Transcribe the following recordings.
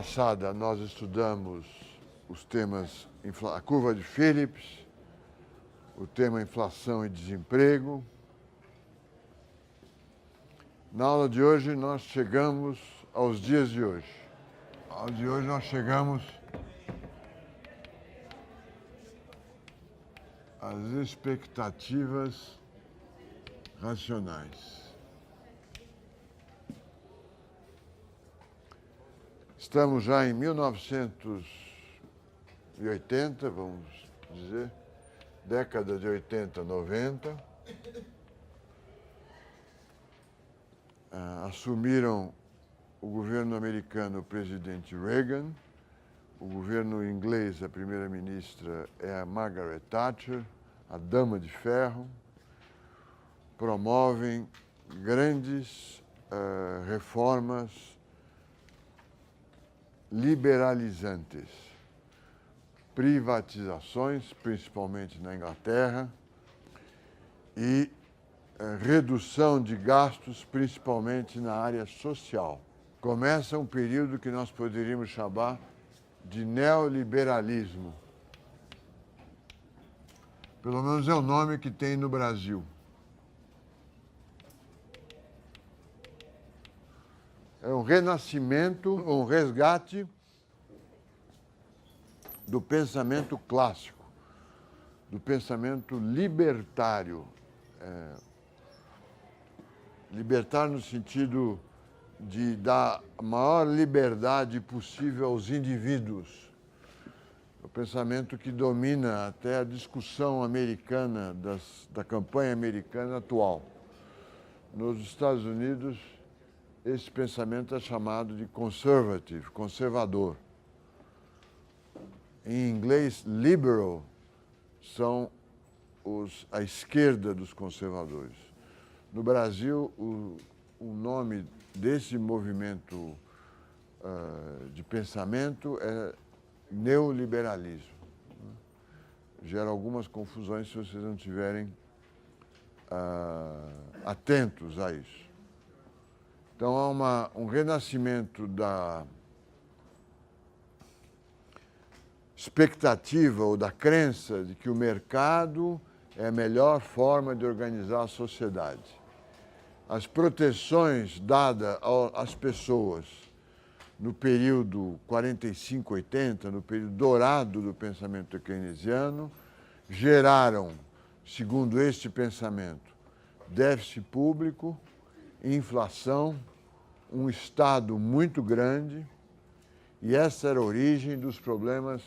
passada, nós estudamos os temas, a curva de Phillips, o tema inflação e desemprego. Na aula de hoje, nós chegamos aos dias de hoje. Na aula de hoje, nós chegamos às expectativas racionais. Estamos já em 1980, vamos dizer, década de 80, 90. Assumiram o governo americano o presidente Reagan, o governo inglês, a primeira-ministra é a Margaret Thatcher, a dama de ferro. Promovem grandes reformas liberalizantes, privatizações, principalmente na Inglaterra, e redução de gastos, principalmente na área social. Começa um período que nós poderíamos chamar de neoliberalismo. Pelo menos é o nome que tem no Brasil. É um renascimento, um resgate do pensamento clássico, do pensamento libertário. Libertário no sentido de dar a maior liberdade possível aos indivíduos. O pensamento que domina até a discussão americana, da campanha americana atual. Nos Estados Unidos, esse pensamento é chamado de conservative, conservador. Em inglês, liberal são a esquerda dos conservadores. No Brasil, o nome desse movimento de pensamento é neoliberalismo. Gera algumas confusões se vocês não estiverem atentos a isso. Então, há um renascimento da expectativa ou da crença de que o mercado é a melhor forma de organizar a sociedade. As proteções dadas às pessoas no período 45-80, no período dourado do pensamento keynesiano, geraram, segundo este pensamento, déficit público, inflação, um Estado muito grande, e essa era a origem dos problemas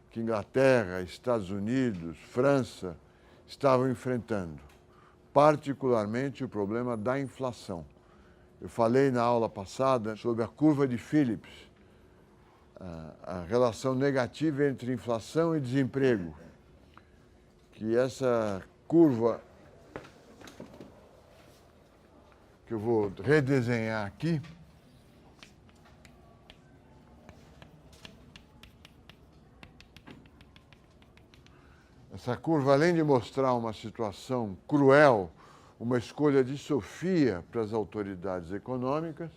que Inglaterra, Estados Unidos, França estavam enfrentando, particularmente o problema da inflação. Eu falei na aula passada sobre a curva de Phillips, a relação negativa entre inflação e desemprego, que essa curva que eu vou redesenhar aqui, essa curva, além de mostrar uma situação cruel, uma escolha de sofia para as autoridades econômicas,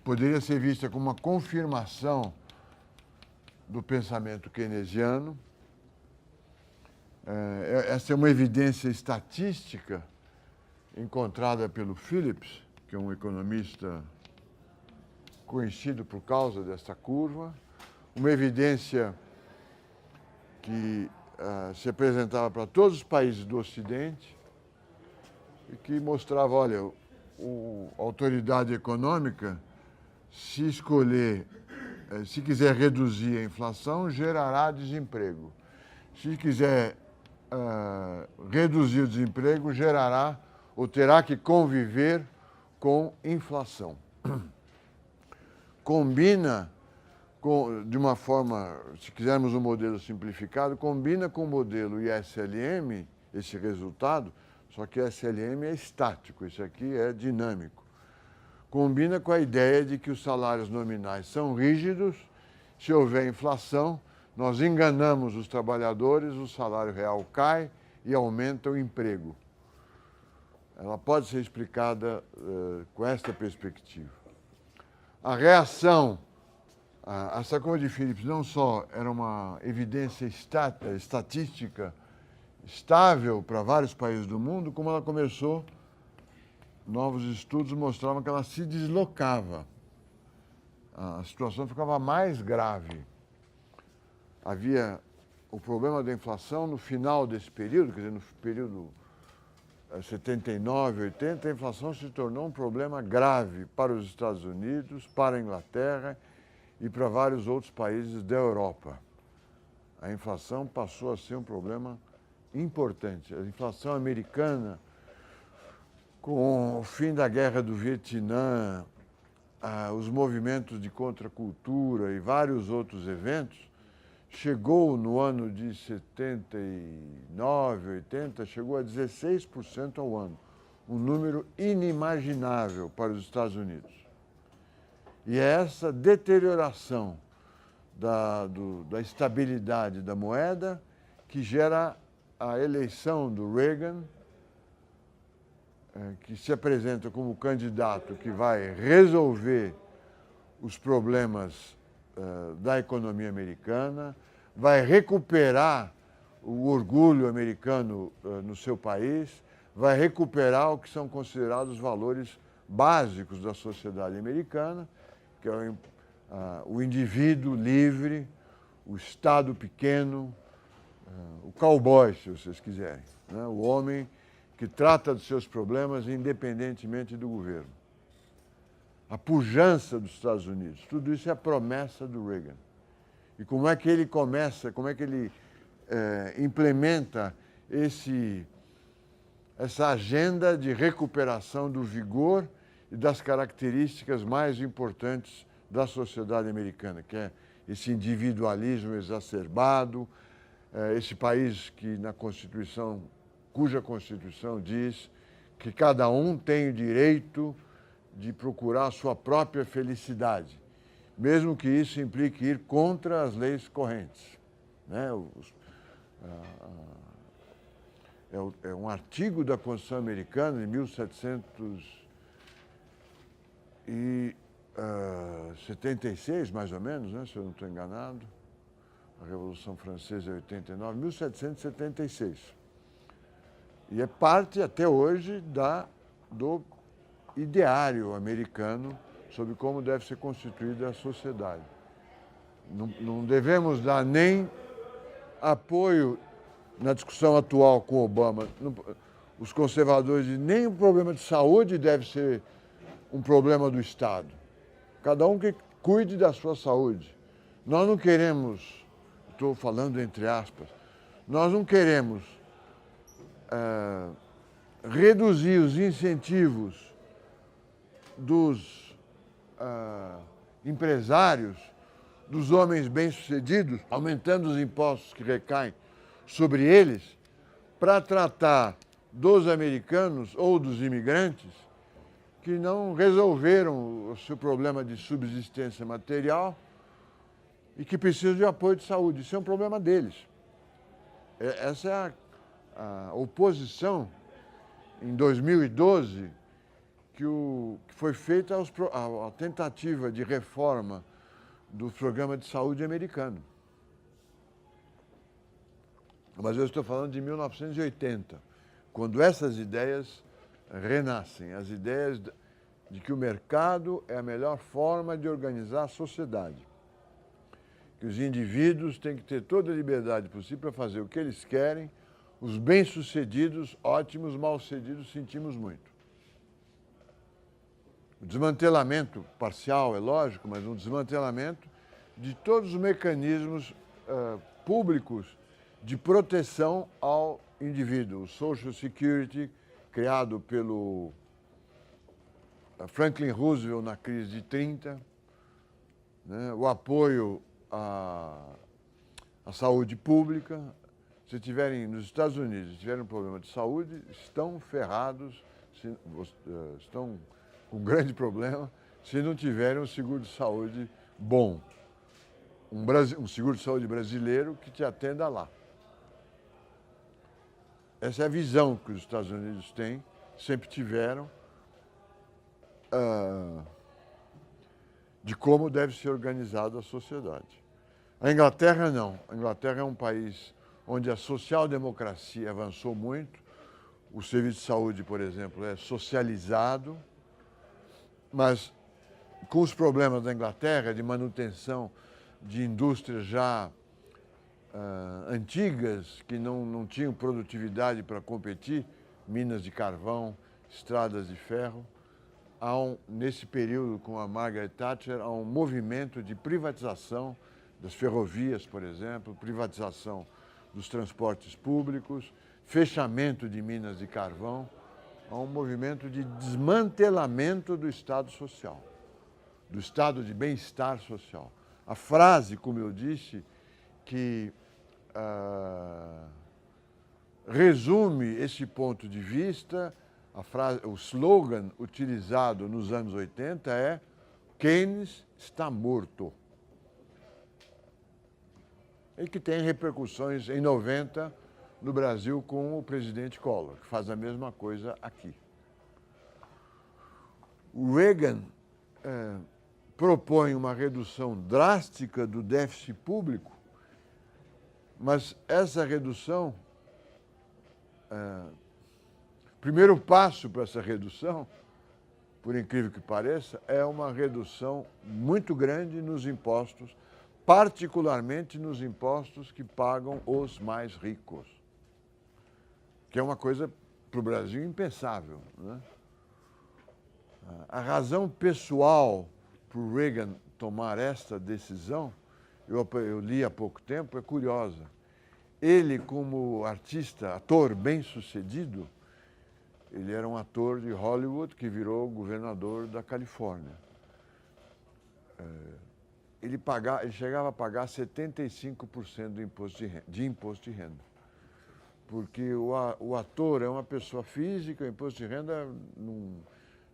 poderia ser vista como uma confirmação do pensamento keynesiano. Essa é uma evidência estatística encontrada pelo Phillips, que é um economista conhecido por causa dessa curva, uma evidência que se apresentava para todos os países do Ocidente e que mostrava, olha, a autoridade econômica, se quiser reduzir a inflação, gerará desemprego. Se quiser reduzir o desemprego, gerará ou terá que conviver com inflação. Combina de uma forma, se quisermos um modelo simplificado, combina com o modelo ISLM, esse resultado, só que o ISLM é estático, esse aqui é dinâmico. Combina com a ideia de que os salários nominais são rígidos, se houver inflação, nós enganamos os trabalhadores, o salário real cai e aumenta o emprego. Ela pode ser explicada com esta perspectiva. A reação a Sacoma de Phillips não só era uma evidência estatística estável para vários países do mundo, como ela começou, novos estudos mostravam que ela se deslocava. A situação ficava mais grave. Havia o problema da inflação no final desse período, quer dizer, no período 79, 80, a inflação se tornou um problema grave para os Estados Unidos, para a Inglaterra e para vários outros países da Europa. A inflação passou a ser um problema importante. A inflação americana, com o fim da Guerra do Vietnã, os movimentos de contracultura e vários outros eventos, chegou no ano de 79, 80, chegou a 16% ao ano, um número inimaginável para os Estados Unidos. E é essa deterioração da estabilidade da moeda que gera a eleição do Reagan, que se apresenta como candidato que vai resolver os problemas da economia americana, vai recuperar o orgulho americano no seu país, vai recuperar o que são considerados valores básicos da sociedade americana, que é o indivíduo livre, o Estado pequeno, o cowboy, se vocês quiserem, né? O homem que trata dos seus problemas independentemente do governo. A pujança dos Estados Unidos, tudo isso é a promessa do Reagan. E como é que ele começa, como é que ele implementa essa agenda de recuperação do vigor e das características mais importantes da sociedade americana, que é esse individualismo exacerbado, esse país que cuja Constituição diz que cada um tem o direito de procurar a sua própria felicidade, mesmo que isso implique ir contra as leis correntes, né? É um artigo da Constituição Americana, de 1776, mais ou menos, né? Se eu não estou enganado. A Revolução Francesa é 89, 1776. E é parte, até hoje, do ideário americano sobre como deve ser constituída a sociedade. Não devemos dar nem apoio na discussão atual com Obama. Os conservadores dizem nem o problema de saúde deve ser um problema do Estado. Cada um que cuide da sua saúde. Nós não queremos, estou falando entre aspas, nós não queremos reduzir os incentivos dos empresários, dos homens bem-sucedidos, aumentando os impostos que recaem sobre eles, para tratar dos americanos ou dos imigrantes que não resolveram o seu problema de subsistência material e que precisam de apoio de saúde. Isso é um problema deles. Essa é a oposição, em 2012, que foi feita a tentativa de reforma do programa de saúde americano. Mas eu estou falando de 1980, quando essas ideias renascem, as ideias de que o mercado é a melhor forma de organizar a sociedade, que os indivíduos têm que ter toda a liberdade possível para fazer o que eles querem, os bem-sucedidos, ótimos, mal-sucedidos, sentimos muito. O desmantelamento parcial, é lógico, mas um desmantelamento de todos os mecanismos públicos de proteção ao indivíduo. O Social Security, criado pelo Franklin Roosevelt na crise de 30, né? O apoio à saúde pública. Se tiverem nos Estados Unidos, se tiverem um problema de saúde, estão ferrados, estão com um grande problema se não tiverem um seguro de saúde bom. Um seguro de saúde brasileiro que te atenda lá. Essa é a visão que os Estados Unidos têm, sempre tiveram. de como deve ser organizada a sociedade. A Inglaterra não. A Inglaterra é um país onde a social-democracia avançou muito. O serviço de saúde, por exemplo, é socializado, mas com os problemas da Inglaterra de manutenção de indústrias já antigas, que não tinham produtividade para competir, minas de carvão, estradas de ferro, nesse período com a Margaret Thatcher, há um movimento de privatização das ferrovias, por exemplo, privatização dos transportes públicos, fechamento de minas de carvão, há um movimento de desmantelamento do Estado social, do estado de bem-estar social. A frase, como eu disse, que resume esse ponto de vista, o slogan utilizado nos anos 80 é Keynes está morto. E que tem repercussões em 90 no Brasil com o presidente Collor, que faz a mesma coisa aqui. O Reagan propõe uma redução drástica do déficit público, mas essa redução, primeiro passo para essa redução, por incrível que pareça, é uma redução muito grande nos impostos, particularmente nos impostos que pagam os mais ricos, que é uma coisa para o Brasil impensável, né? A razão pessoal para o Reagan tomar esta decisão, eu li há pouco tempo, é curiosa. Ele, como artista, ator bem-sucedido, ele era um ator de Hollywood que virou governador da Califórnia. Ele chegava a pagar 75% de imposto de renda. Porque o ator é uma pessoa física, o imposto de renda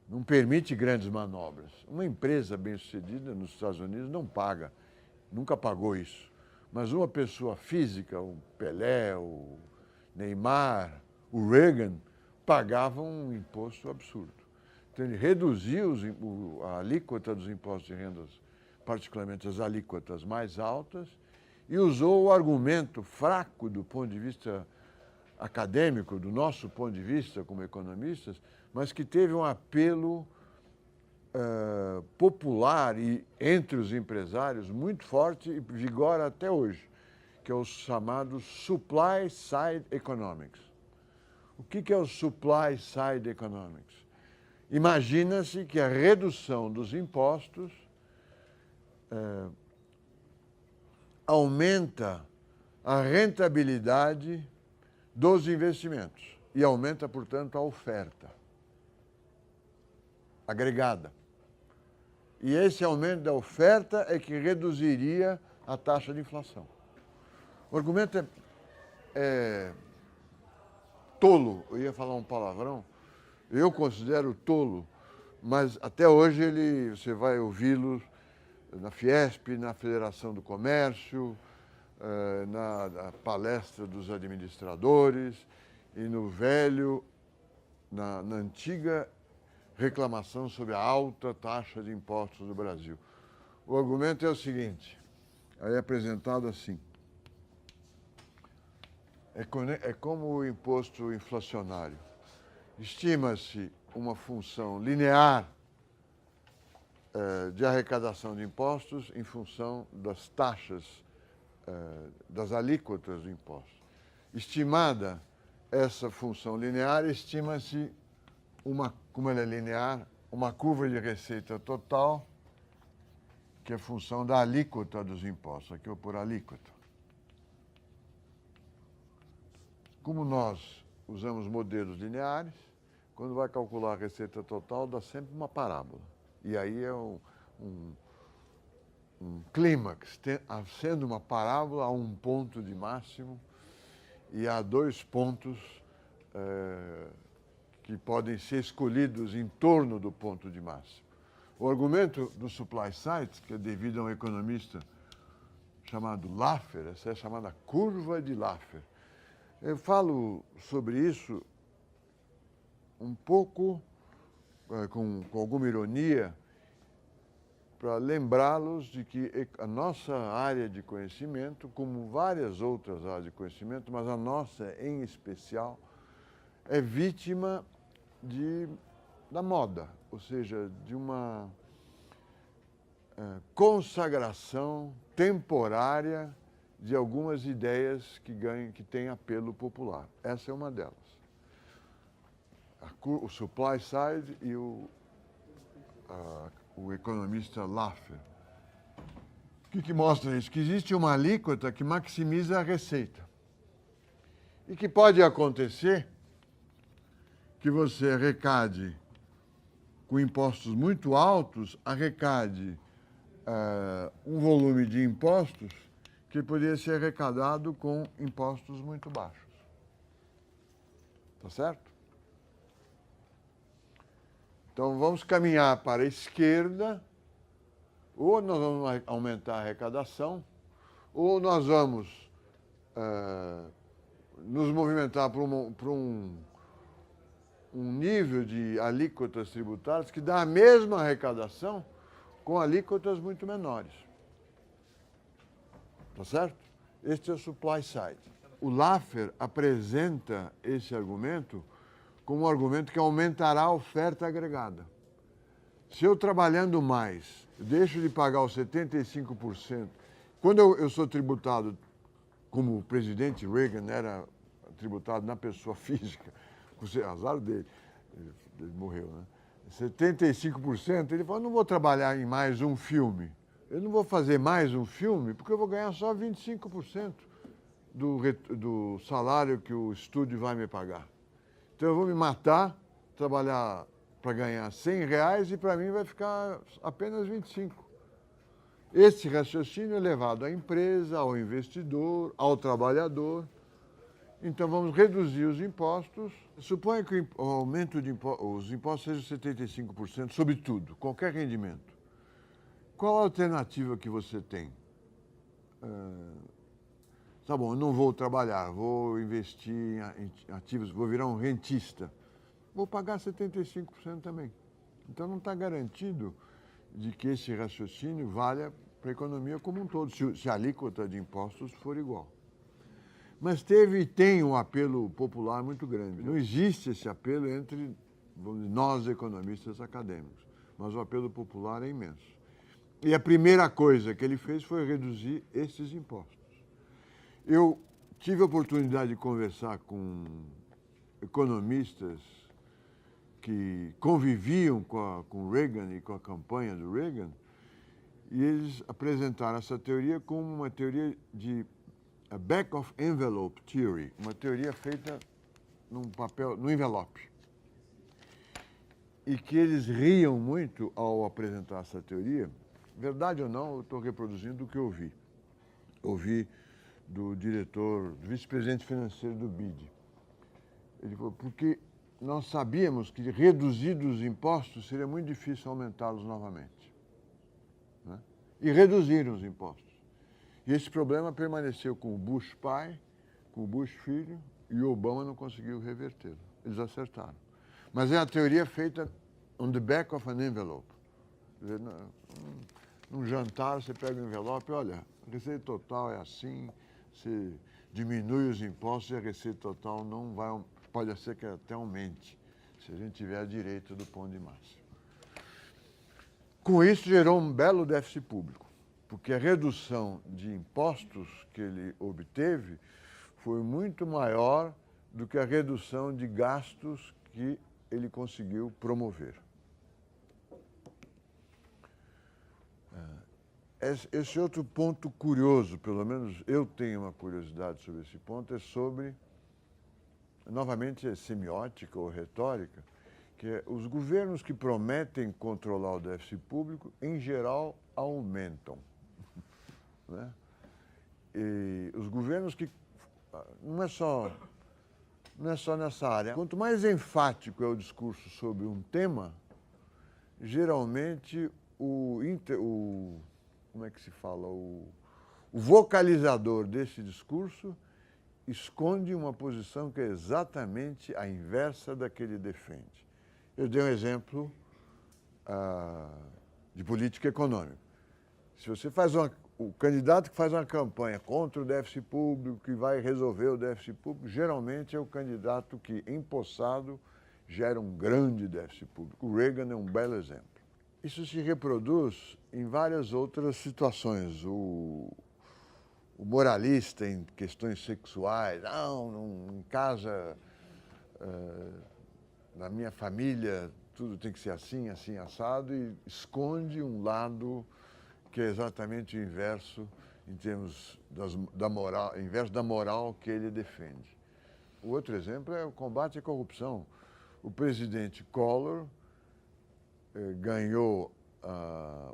não permite grandes manobras. Uma empresa bem-sucedida nos Estados Unidos não paga, nunca pagou isso. Mas uma pessoa física, o Pelé, o Neymar, o Reagan, pagavam um imposto absurdo. Então ele reduziu a alíquota dos impostos de rendas, particularmente as alíquotas mais altas, e usou o argumento fraco do ponto de vista acadêmico, do nosso ponto de vista como economistas, mas que teve um apelo popular e entre os empresários muito forte e vigora até hoje, que é o chamado Supply Side Economics. O que é o Supply Side Economics? Imagina-se que a redução dos impostos aumenta a rentabilidade dos investimentos e aumenta, portanto, a oferta agregada. E esse aumento da oferta é que reduziria a taxa de inflação. O argumento é tolo, eu ia falar um palavrão, eu considero tolo, mas até hoje você vai ouvi-lo na Fiesp, na Federação do Comércio, na palestra dos administradores e na antiga reclamação sobre a alta taxa de impostos do Brasil. O argumento é o seguinte, aí é apresentado assim, é como o imposto inflacionário. Estima-se uma função linear de arrecadação de impostos em função das taxas, das alíquotas do imposto. Estimada essa função linear, estima-se, como ela é linear, uma curva de receita total, que é função da alíquota dos impostos. Aqui eu vou por alíquota. Como nós usamos modelos lineares, quando vai calcular a receita total, dá sempre uma parábola. E aí é um clímax, sendo uma parábola a um ponto de máximo e há 2 pontos que podem ser escolhidos em torno do ponto de máximo. O argumento do supply side, que é devido a um economista chamado Laffer, essa é a chamada curva de Laffer. Eu falo sobre isso um pouco com alguma ironia, para lembrá-los de que a nossa área de conhecimento, como várias outras áreas de conhecimento, mas a nossa em especial, é vítima da moda, ou seja, de uma consagração temporária de algumas ideias que têm apelo popular. Essa é uma delas. O supply side e o economista Laffer. O que mostra isso? Que existe uma alíquota que maximiza a receita. E que pode acontecer que você arrecade com impostos muito altos, arrecade um volume de impostos que poderia ser arrecadado com impostos muito baixos. Tá certo? Então, vamos caminhar para a esquerda, ou nós vamos aumentar a arrecadação, ou nós vamos nos movimentar para um nível de alíquotas tributárias que dá a mesma arrecadação com alíquotas muito menores. Tá certo? Este é o supply side. O Laffer apresenta esse argumento como um argumento que aumentará a oferta agregada. Se eu trabalhando mais, deixo de pagar os 75%, quando eu sou tributado, como o presidente Reagan era tributado na pessoa física, azar dele, ele morreu, né? 75%, ele falou, não vou trabalhar em mais um filme. Eu não vou fazer mais um filme porque eu vou ganhar só 25% do salário que o estúdio vai me pagar. Então eu vou me matar, trabalhar para ganhar R$100 e para mim vai ficar apenas 25. Esse raciocínio é levado à empresa, ao investidor, ao trabalhador. Então vamos reduzir os impostos. Suponha que o aumento os impostos sejam 75% sobre tudo, qualquer rendimento. Qual a alternativa que você tem? Tá bom, eu não vou trabalhar, vou investir em ativos, vou virar um rentista. Vou pagar 75% também. Então não está garantido de que esse raciocínio valha para a economia como um todo, se a alíquota de impostos for igual. Mas teve e tem um apelo popular muito grande. Não existe esse apelo entre nós, economistas acadêmicos, mas o apelo popular é imenso. E a primeira coisa que ele fez foi reduzir esses impostos. Eu tive a oportunidade de conversar com economistas que conviviam com Reagan e com a campanha do Reagan, e eles apresentaram essa teoria como uma teoria de a back of envelope theory, uma teoria feita no envelope. E que eles riam muito ao apresentar essa teoria. Verdade ou não, eu estou reproduzindo o que eu ouvi. Ouvi do diretor, do vice-presidente financeiro do BID. Ele falou, porque nós sabíamos que reduzidos os impostos seria muito difícil aumentá-los novamente. Né? E reduziram os impostos. E esse problema permaneceu com o Bush pai, com o Bush filho, e o Obama não conseguiu revertê-lo. Eles acertaram. Mas é a teoria feita on the back of an envelope. Quer dizer, num jantar, você pega um envelope, olha, a receita total é assim, você diminui os impostos e a receita total não vai, pode ser que até aumente, se a gente tiver a direita do pão de massa. Com isso, gerou um belo déficit público, porque a redução de impostos que ele obteve foi muito maior do que a redução de gastos que ele conseguiu promover. Esse outro ponto curioso, pelo menos eu tenho uma curiosidade sobre esse ponto, é sobre, novamente, semiótica ou retórica, que é os governos que prometem controlar o déficit público, em geral, aumentam. Né? E os governos que... Não é só nessa área. Quanto mais enfático é o discurso sobre um tema, geralmente como é que se fala? O vocalizador desse discurso esconde uma posição que é exatamente a inversa da que ele defende. Eu dei um exemplo de política econômica. Se você o candidato que faz uma campanha contra o déficit público, que vai resolver o déficit público, geralmente é o candidato que, empossado, gera um grande déficit público. O Reagan é um belo exemplo. Isso se reproduz em várias outras situações. O moralista em questões sexuais, não em casa, na minha família, tudo tem que ser assim, assim, assado, e esconde um lado que é exatamente o inverso em termos da moral, inverso da moral que ele defende. O outro exemplo é o combate à corrupção. O presidente Collor ganhou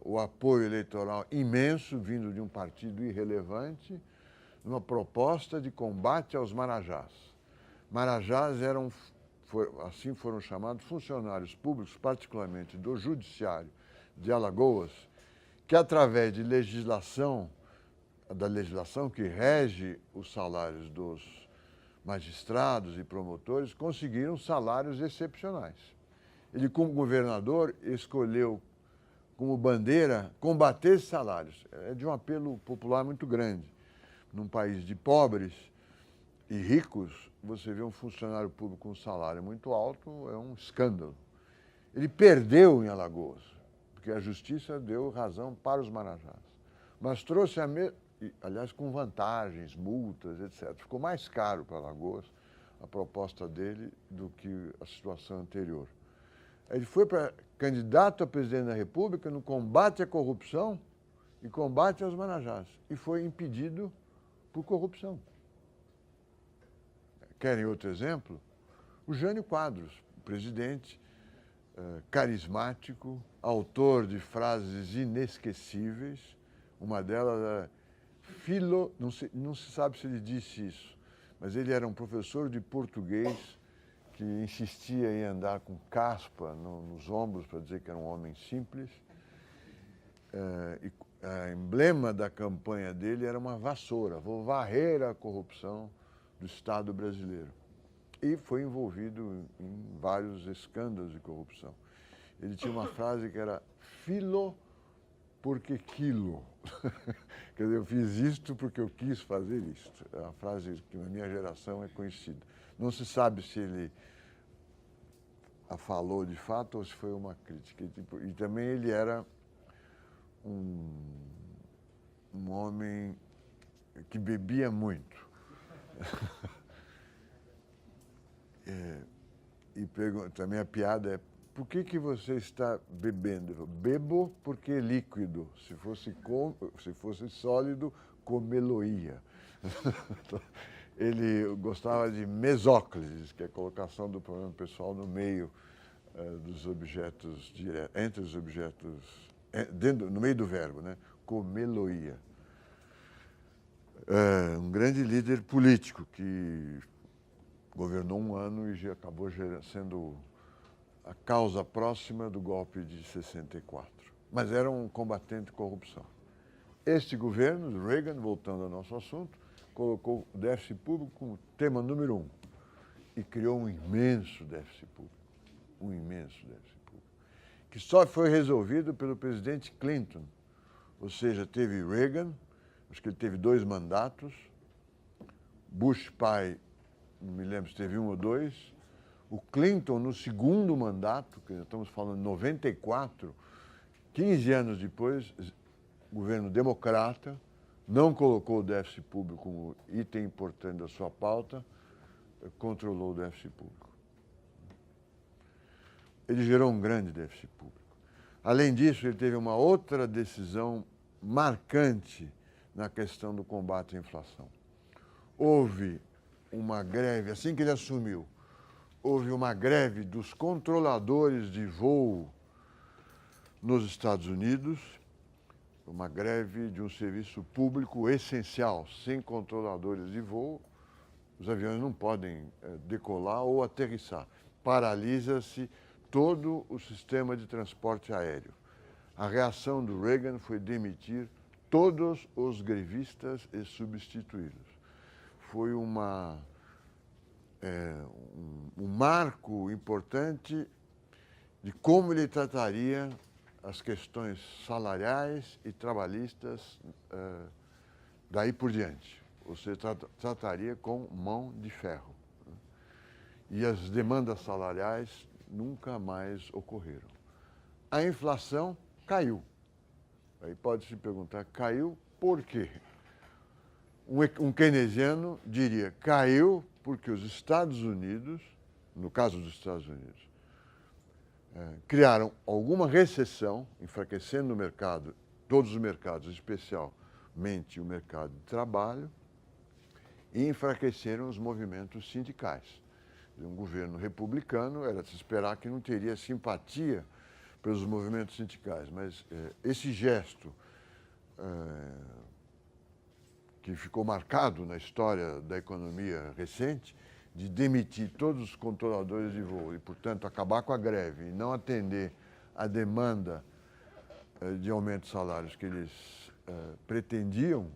o apoio eleitoral imenso vindo de um partido irrelevante numa proposta de combate aos marajás. Marajás assim foram chamados funcionários públicos, particularmente do Judiciário de Alagoas, que através de da legislação que rege os salários dos magistrados e promotores, conseguiram salários excepcionais. Ele, como governador, escolheu como bandeira combater esses salários. É de um apelo popular muito grande. Num país de pobres e ricos, você vê um funcionário público com um salário muito alto, é um escândalo. Ele perdeu em Alagoas, porque a justiça deu razão para os marajás. Mas trouxe aliás, com vantagens, multas, etc. Ficou mais caro para Alagoas a proposta dele do que a situação anterior. Ele foi candidato a presidente da República no combate à corrupção e combate aos marajás. E foi impedido por corrupção. Querem outro exemplo? O Jânio Quadros, presidente carismático, autor de frases inesquecíveis. Uma delas é não se sabe se ele disse isso, mas ele era um professor de português que insistia em andar com caspa nos ombros para dizer que era um homem simples. E o emblema da campanha dele era uma vassoura. Vou varrer a corrupção do Estado brasileiro. E foi envolvido em vários escândalos de corrupção. Ele tinha uma frase que era filo porque quilo. Quer dizer, eu fiz isto porque eu quis fazer isto. É uma frase que na minha geração é conhecida. Não se sabe se ele a falou de fato ou se foi uma crítica. E também ele era um homem que bebia muito. E também a piada é: por que você está bebendo? Eu falo, bebo porque é líquido. Se fosse sólido, comê-lo-ia. Ele gostava de mesóclise, que é a colocação do pronome pessoal no meio dos objetos, entre os objetos, no meio do verbo, né? Comê-lo-ia. Um grande líder político que governou um ano e já acabou sendo a causa próxima do golpe de 64. Mas era um combatente de corrupção. Este governo, do Reagan, voltando ao nosso assunto, colocou o déficit público como tema número 1 e criou um imenso déficit público. Um imenso déficit público. Que só foi resolvido pelo presidente Clinton. Ou seja, teve Reagan, acho que ele teve 2 mandatos, Bush pai, não me lembro se teve 1 ou 2, o Clinton, no segundo mandato, que estamos falando de 94, 15 anos depois, governo democrata, não colocou o déficit público como item importante da sua pauta, controlou o déficit público. Ele gerou um grande déficit público. Além disso, ele teve uma outra decisão marcante na questão do combate à inflação. Houve uma greve, assim que ele assumiu, houve uma greve dos controladores de voo nos Estados Unidos, uma greve de um serviço público essencial. Sem controladores de voo, os aviões não podem decolar ou aterrissar. Paralisa-se todo o sistema de transporte aéreo. A reação do Reagan foi demitir todos os grevistas e substituí-los. Foi um marco importante de como ele trataria as questões salariais e trabalhistas daí por diante. Você trataria com mão de ferro. E as demandas salariais nunca mais ocorreram. A inflação caiu. Aí pode se perguntar, caiu por quê? Um keynesiano diria, caiu porque os Estados Unidos, no caso dos Estados Unidos, criaram alguma recessão, enfraquecendo o mercado, todos os mercados, especialmente o mercado de trabalho, e enfraqueceram os movimentos sindicais. Um governo republicano era de se esperar que não teria simpatia pelos movimentos sindicais, mas esse gesto que ficou marcado na história da economia recente, de demitir todos os controladores de voo e, portanto, acabar com a greve e não atender à demanda de aumento de salários que eles pretendiam,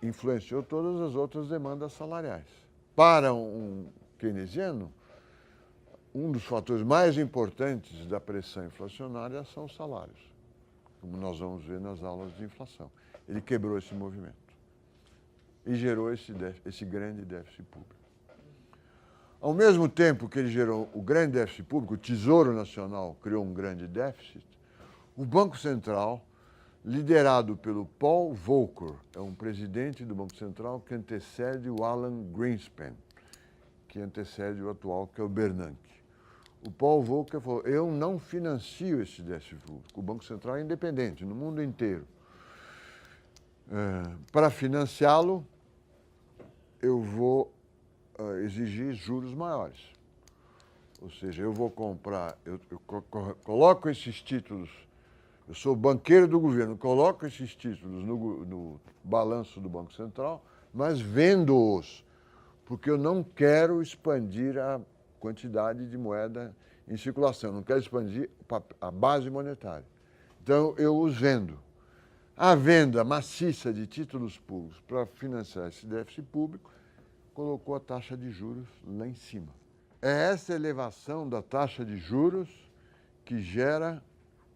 influenciou todas as outras demandas salariais. Para um keynesiano, um dos fatores mais importantes da pressão inflacionária são os salários, como nós vamos ver nas aulas de inflação. Ele quebrou esse movimento e gerou esse grande déficit público. Ao mesmo tempo que ele gerou o grande déficit público, o Tesouro Nacional criou um grande déficit, o Banco Central, liderado pelo Paul Volcker, é um presidente do Banco Central que antecede o Alan Greenspan, que antecede o atual, que é o Bernanke. O Paul Volcker falou, eu não financio esse déficit público, o Banco Central é independente no mundo inteiro. Para financiá-lo, eu vou exigir juros maiores. Ou seja, eu vou comprar, eu coloco esses títulos, eu sou banqueiro do governo, coloco esses títulos no balanço do Banco Central, mas vendo-os, porque eu não quero expandir a quantidade de moeda em circulação, não quero expandir a base monetária. Então, eu os vendo. A venda maciça de títulos públicos para financiar esse déficit público colocou a taxa de juros lá em cima. É essa elevação da taxa de juros que gera,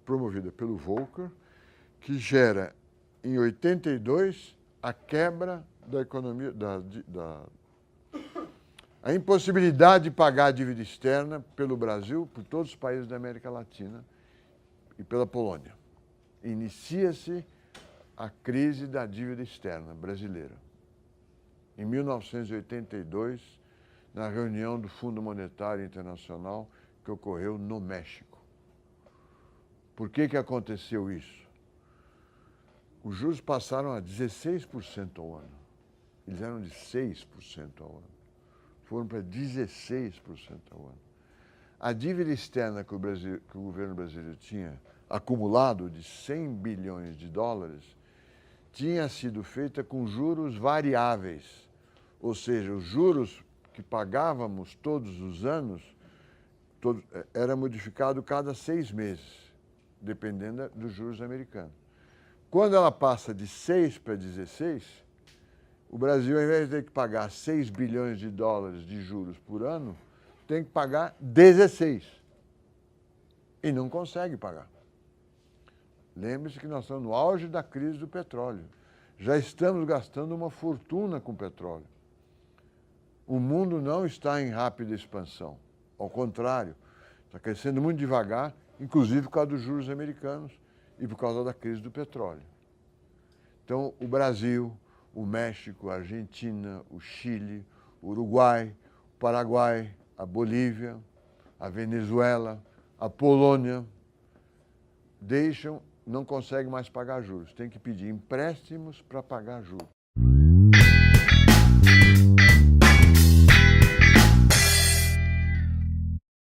promovida pelo Volcker, que gera, em 82, a quebra da economia, a impossibilidade de pagar a dívida externa pelo Brasil, por todos os países da América Latina e pela Polônia. Inicia-se a crise da dívida externa brasileira. Em 1982, na reunião do Fundo Monetário Internacional que ocorreu no México. Por que aconteceu isso? Os juros passaram a 16% ao ano. Eles eram de 6% ao ano. Foram para 16% ao ano. A dívida externa que o governo brasileiro tinha acumulado de 100 bilhões de dólares tinha sido feita com juros variáveis, ou seja, os juros que pagávamos todos os anos era modificado cada 6 meses, dependendo dos juros americanos. Quando ela passa de 6 para 16, o Brasil, ao invés de ter que pagar 6 bilhões de dólares de juros por ano, tem que pagar 16. E não consegue pagar. Lembre-se que nós estamos no auge da crise do petróleo. Já estamos gastando uma fortuna com petróleo. O mundo não está em rápida expansão. Ao contrário, está crescendo muito devagar, inclusive por causa dos juros americanos e por causa da crise do petróleo. Então, o Brasil, o México, a Argentina, o Chile, o Uruguai, o Paraguai, a Bolívia, a Venezuela, a Polônia, não conseguem mais pagar juros. Tem que pedir empréstimos para pagar juros.